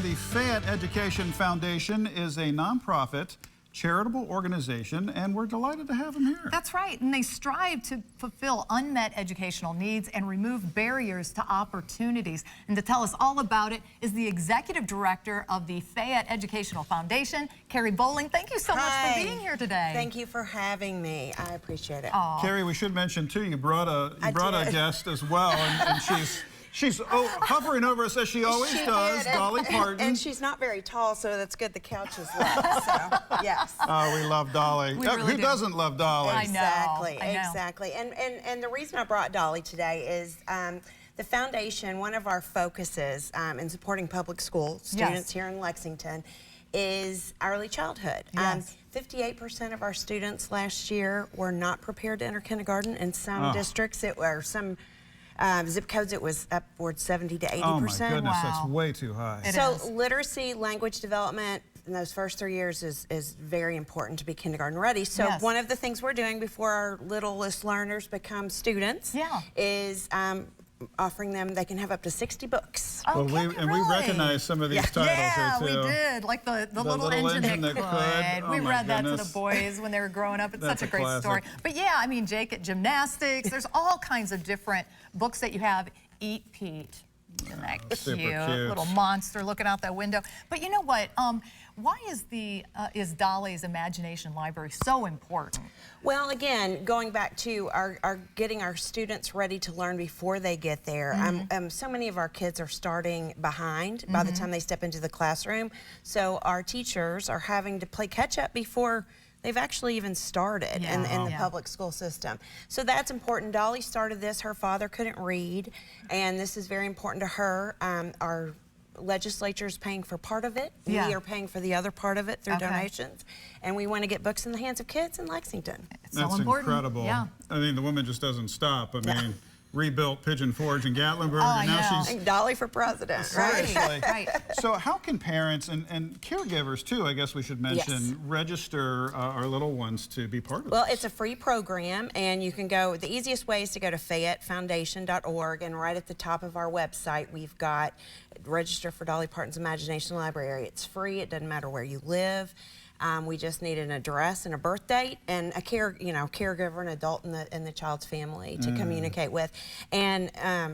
the Fayette Education Foundation is a nonprofit charitable organization, and we're delighted to have them here. That's right, and they strive to fulfill unmet educational needs and remove barriers to opportunities. And to tell us all about it is the executive director of the Fayette Educational Foundation, Carrie Bowling. Thank you so much for being here today. Thank you for having me. I appreciate it. Aww. Carrie, we should mention too, you brought a guest as well, and she's hovering over us as she always does, Dolly Parton. And she's not very tall, so that's good the couch is left, so yes. Oh, we love Dolly. Who doesn't love Dolly? I know. Exactly. And the reason I brought Dolly today is the foundation, one of our focuses in supporting public school students here in Lexington is early childhood. 58% of our students last year were not prepared to enter kindergarten. In some districts, some zip codes, it was upwards 70 to 80%. Oh my goodness, that's way too high. So literacy, language development in those first 3 years is very important to be kindergarten ready. So one of the things we're doing before our littlest learners become students is offering them, they can have up to 60 books. Well, we recognize some of these titles here too. Yeah, we did. Like the little engine that could. Oh, we read that to the boys when they were growing up. It's such a great story. But yeah, I mean, Jake at gymnastics, there's all kinds of different books that you have. Eat Pete. Isn't that cute? Little monster looking out that window. But you know what? Why is Dolly's Imagination Library so important? Well, again, going back to our getting our students ready to learn before they get there. So many of our kids are starting behind by the time they step into the classroom. So our teachers are having to play catch up before they've actually even started in the public school system. So that's important. Dolly started this. Her father couldn't read, and this is very important to her. Our legislature is paying for part of it. We are paying for the other part of it through donations, and we want to get books in the hands of kids in Lexington. It's so important. Incredible. Yeah. I mean, the woman just doesn't stop. I mean, rebuilt Pigeon Forge and Gatlinburg, and now she's Dolly for president. Seriously. So how can parents and caregivers too, I guess we should mention, register our little ones to be part of this? Well, it's a free program, and you can go, the easiest way is to go to FayetteFoundation.org, and right at the top of our website we've got register for Dolly Parton's Imagination Library. It's free. It doesn't matter where you live. We just need an address and a birth date and a caregiver, an adult in the child's family to communicate with, and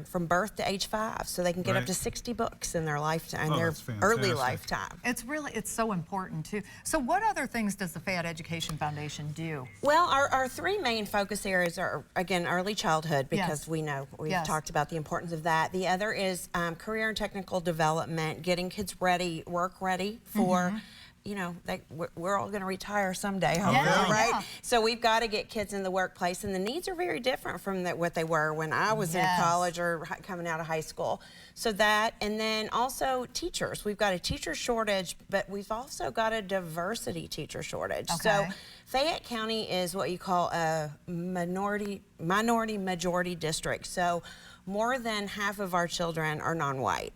from birth to age 5, so they can get up to 60 books in their lifetime, their early lifetime. It's so important too. So what other things does the Fayette Education Foundation do? Well, our 3 main focus areas are, again, early childhood, because we know we've talked about the importance of that. The other is career and technical development, getting kids ready, work ready for you know, we're all going to retire someday, hopefully, right? So we've got to get kids in the workplace, and the needs are very different from what they were when I was in college or coming out of high school. So that, and then also teachers. We've got a teacher shortage, but we've also got a diversity teacher shortage. So Fayette County is what you call a minority majority district. So more than half of our children are non-white.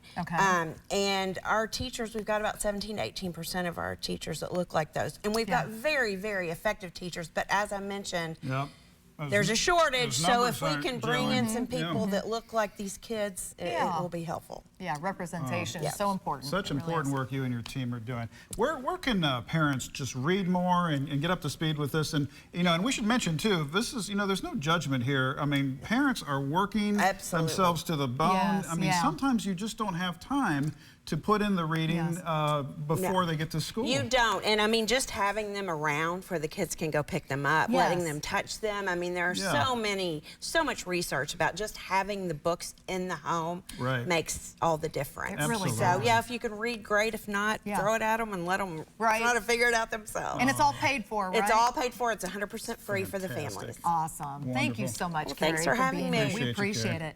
And our teachers, we've got about 17 to 18% of our teachers that look like those. And we've got very, very effective teachers, but as I mentioned, there's a shortage, so if we can bring in some people that look like these kids, it will be helpful. Yeah, representation is so important. Such important work you and your team are doing. Where can parents just read more and get up to speed with this? And and we should mention too, this is there's no judgment here. I mean, parents are working themselves to the bone. I mean, sometimes you just don't have time to put in the reading before they get to school. You don't, and I mean, just having them around for the kids can go pick them up, letting them touch them. I mean, there are so much research about just having the books in the home makes all the difference. So yeah, if you can read, great. If not, throw it at them and let them try to figure it out themselves. And it's all paid for, right? It's all paid for. It's 100% free for the families. Awesome. Thank you so much, Carrie, thanks for having me. We appreciate it.